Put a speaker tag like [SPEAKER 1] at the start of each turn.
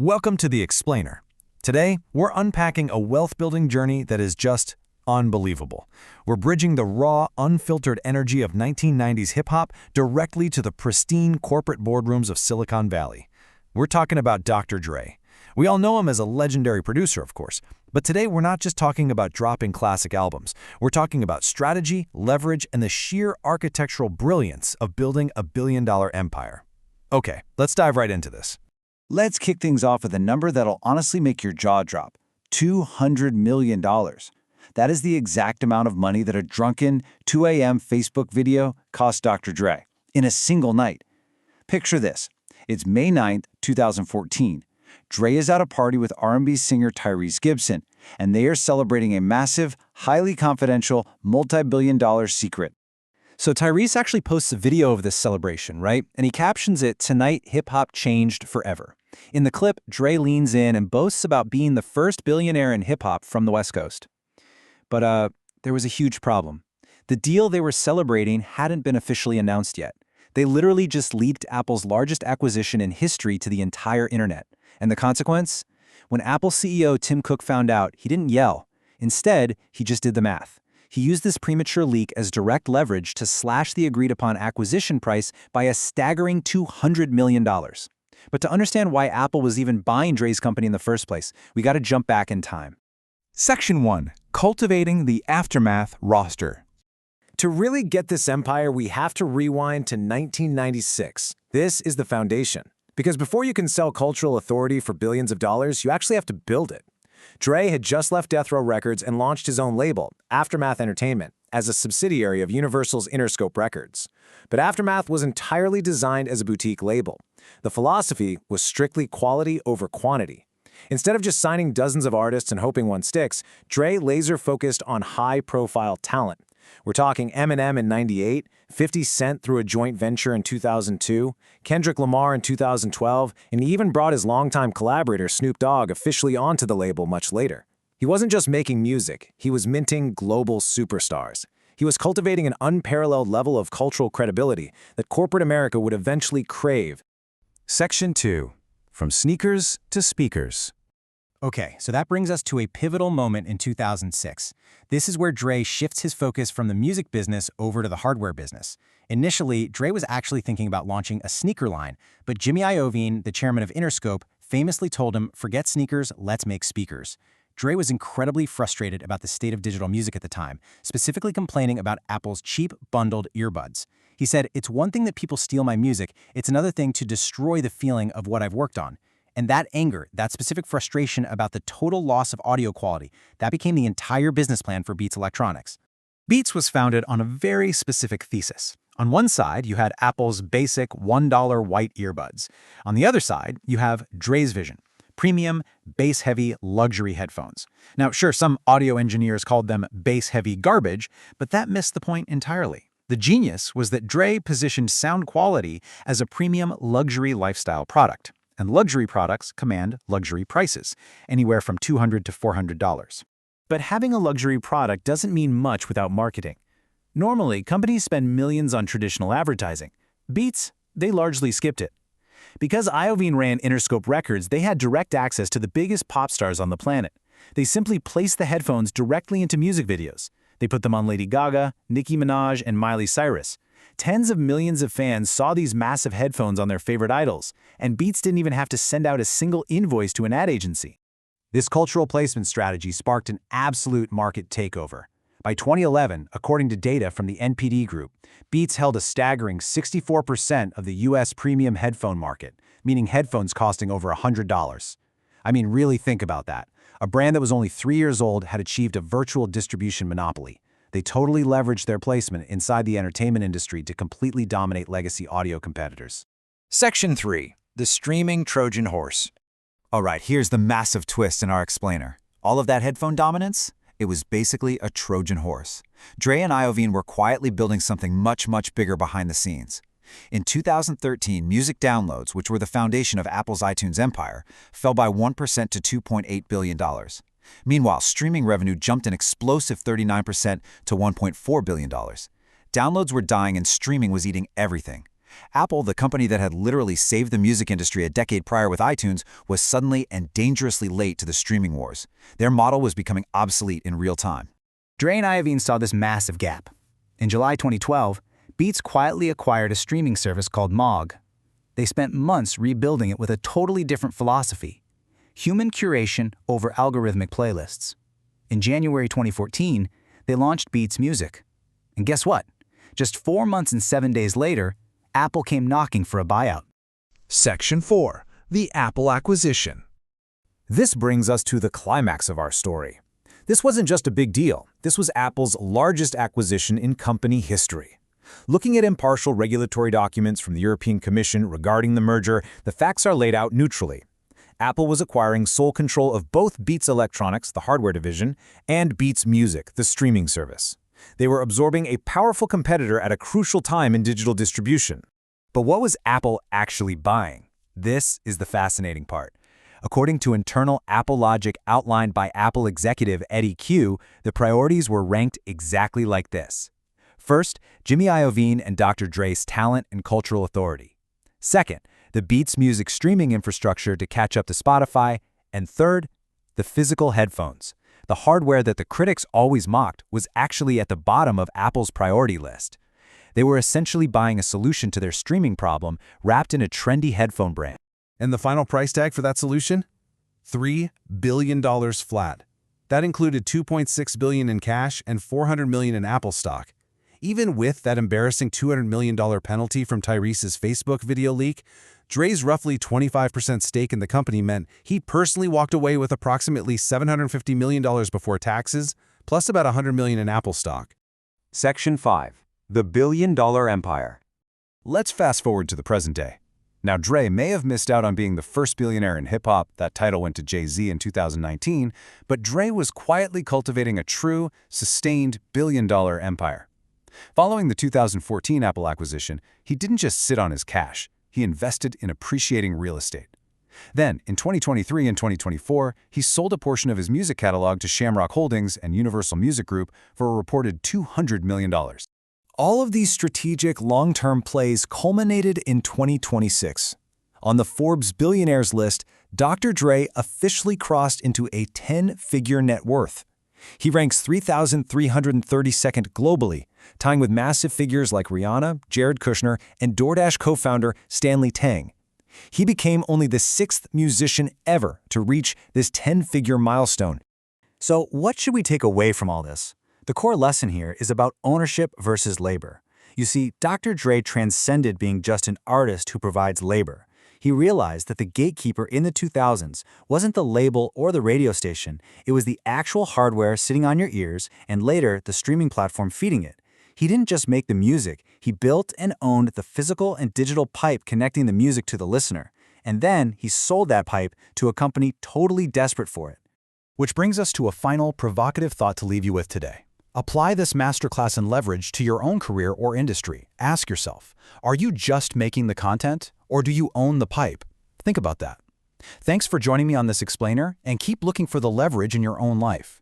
[SPEAKER 1] Welcome to The Explainer. Today, we're unpacking a wealth-building journey that is just unbelievable. We're bridging the raw, unfiltered energy of 1990s hip-hop directly to the pristine corporate boardrooms of Silicon Valley. We're talking about Dr. Dre. We all know him as a legendary producer, of course, but today we're not just talking about dropping classic albums. We're talking about strategy, leverage, and the sheer architectural brilliance of building a billion-dollar empire. Okay, let's dive right into this.
[SPEAKER 2] Let's kick things off with a number that'll honestly make your jaw drop. $200 million. That is the exact amount of money that a drunken 2 a.m. Facebook video cost Dr. Dre in a single night. Picture this. It's May 9th, 2014. Dre is at a party with R&B singer Tyrese Gibson, and they are celebrating a massive, highly confidential, multi-billion-dollar secret.
[SPEAKER 3] So Tyrese actually posts a video of this celebration, right? And he captions it, "Tonight, hip-hop changed forever." In the clip, Dre leans in and boasts about being the first billionaire in hip-hop from the West Coast. But there was a huge problem. The deal they were celebrating hadn't been officially announced yet. They literally just leaked Apple's largest acquisition in history to the entire internet. And the consequence? When Apple CEO Tim Cook found out, he didn't yell. Instead, he just did the math. He used this premature leak as direct leverage to slash the agreed-upon acquisition price by a staggering $200 million. But to understand why Apple was even buying Dre's company in the first place, we got to jump back in time.
[SPEAKER 1] Section 1. Cultivating the Aftermath Roster.
[SPEAKER 4] To really get this empire, we have to rewind to 1996. This is the foundation. Because before you can sell cultural authority for billions of dollars, you actually have to build it. Dre had just left Death Row Records and launched his own label, Aftermath Entertainment, as a subsidiary of Universal's Interscope Records. But Aftermath was entirely designed as a boutique label. The philosophy was strictly quality over quantity. Instead of just signing dozens of artists and hoping one sticks, Dre laser-focused on high-profile talent. We're talking Eminem in '98, 50 Cent through a joint venture in 2002, Kendrick Lamar in 2012, and he even brought his longtime collaborator Snoop Dogg officially onto the label much later. He wasn't just making music, he was minting global superstars. He was cultivating an unparalleled level of cultural credibility that corporate America would eventually crave.
[SPEAKER 1] Section 2. From Sneakers to Speakers.
[SPEAKER 3] Okay, so that brings us to a pivotal moment in 2006. This is where Dre shifts his focus from the music business over to the hardware business. Initially, Dre was actually thinking about launching a sneaker line, but Jimmy Iovine, the chairman of Interscope, famously told him, "Forget sneakers, let's make speakers." Dre was incredibly frustrated about the state of digital music at the time, specifically complaining about Apple's cheap, bundled earbuds. He said, "It's one thing that people steal my music, it's another thing to destroy the feeling of what I've worked on." And that anger, that specific frustration about the total loss of audio quality, that became the entire business plan for Beats Electronics.
[SPEAKER 1] Beats was founded on a very specific thesis. On one side, you had Apple's basic $1 white earbuds. On the other side, you have Dre's vision. Premium, bass-heavy, luxury headphones. Now, sure, some audio engineers called them bass-heavy garbage, but that missed the point entirely. The genius was that Dre positioned sound quality as a premium luxury lifestyle product. And luxury products command luxury prices, anywhere from $200 to $400.
[SPEAKER 4] But having a luxury product doesn't mean much without marketing. Normally, companies spend millions on traditional advertising. Beats, they largely skipped it. Because Iovine ran Interscope Records, they had direct access to the biggest pop stars on the planet. They simply placed the headphones directly into music videos. They put them on Lady Gaga, Nicki Minaj, and Miley Cyrus. Tens of millions of fans saw these massive headphones on their favorite idols, and Beats didn't even have to send out a single invoice to an ad agency. This cultural placement strategy sparked an absolute market takeover. By 2011, according to data from the NPD Group, Beats held a staggering 64% of the US premium headphone market, meaning headphones costing over $100. I mean, really think about that. A brand that was only 3 years old had achieved a virtual distribution monopoly. They totally leveraged their placement inside the entertainment industry to completely dominate legacy audio competitors.
[SPEAKER 2] Section 3. The Streaming Trojan Horse. All right, here's the massive twist in our explainer. All of that headphone dominance? It was basically a Trojan horse. Dre and Iovine were quietly building something much, much bigger behind the scenes. In 2013, music downloads, which were the foundation of Apple's iTunes empire, fell by 1% to $2.8 billion. Meanwhile, streaming revenue jumped an explosive 39% to $1.4 billion. Downloads were dying and streaming was eating everything. Apple, the company that had literally saved the music industry a decade prior with iTunes, was suddenly and dangerously late to the streaming wars. Their model was becoming obsolete in real time.
[SPEAKER 4] Dre and Iovine saw this massive gap. In July 2012, Beats quietly acquired a streaming service called Mogul. They spent months rebuilding it with a totally different philosophy: human curation over algorithmic playlists. In January 2014, they launched Beats Music. And guess what? Just 4 months and 7 days later, Apple came knocking for a buyout.
[SPEAKER 1] Section 4. The Apple Acquisition. This brings us to the climax of our story. This wasn't just a big deal. This was Apple's largest acquisition in company history. Looking at impartial regulatory documents from the European Commission regarding the merger, the facts are laid out neutrally. Apple was acquiring sole control of both Beats Electronics, the hardware division, and Beats Music, the streaming service. They were absorbing a powerful competitor at a crucial time in digital distribution. But what was Apple actually buying? This is the fascinating part. According to internal Apple logic outlined by Apple executive Eddie Q, the priorities were ranked exactly like this. First, Jimmy Iovine and Dr. Dre's talent and cultural authority. Second, the Beats Music streaming infrastructure to catch up to Spotify. And third, the physical headphones. The hardware that the critics always mocked was actually at the bottom of Apple's priority list. They were essentially buying a solution to their streaming problem wrapped in a trendy headphone brand.
[SPEAKER 5] And the final price tag for that solution? $3 billion flat. That included $2.6 billion in cash and $400 million in Apple stock. Even with that embarrassing $200 million penalty from Tyrese's Facebook video leak, Dre's roughly 25% stake in the company meant he personally walked away with approximately $750 million before taxes, plus about $100 million in Apple stock.
[SPEAKER 2] Section 5. The Billion-Dollar Empire.
[SPEAKER 1] Let's fast forward to the present day. Now, Dre may have missed out on being the first billionaire in hip-hop. That title went to Jay-Z in 2019, but Dre was quietly cultivating a true, sustained billion-dollar empire. Following the 2014 Apple acquisition, he didn't just sit on his cash. He invested in appreciating real estate. Then, in 2023 and 2024, he sold a portion of his music catalog to Shamrock Holdings and Universal Music Group for a reported $200 million. All of these strategic long-term plays culminated in 2026. On the Forbes Billionaires list, Dr. Dre officially crossed into a 10-figure net worth. He ranks 3,332nd globally, tying with massive figures like Rihanna, Jared Kushner, and DoorDash co-founder Stanley Tang. He became only the 6th musician ever to reach this 10-figure milestone.
[SPEAKER 3] So what should we take away from all this? The core lesson here is about ownership versus labor. You see, Dr. Dre transcended being just an artist who provides labor. He realized that the gatekeeper in the 2000s wasn't the label or the radio station, it was the actual hardware sitting on your ears and later the streaming platform feeding it. He didn't just make the music, he built and owned the physical and digital pipe connecting the music to the listener. And then he sold that pipe to a company totally desperate for it.
[SPEAKER 1] Which brings us to a final provocative thought to leave you with today. Apply this masterclass in leverage to your own career or industry. Ask yourself, are you just making the content, or do you own the pipe? Think about that. Thanks for joining me on this explainer, and keep looking for the leverage in your own life.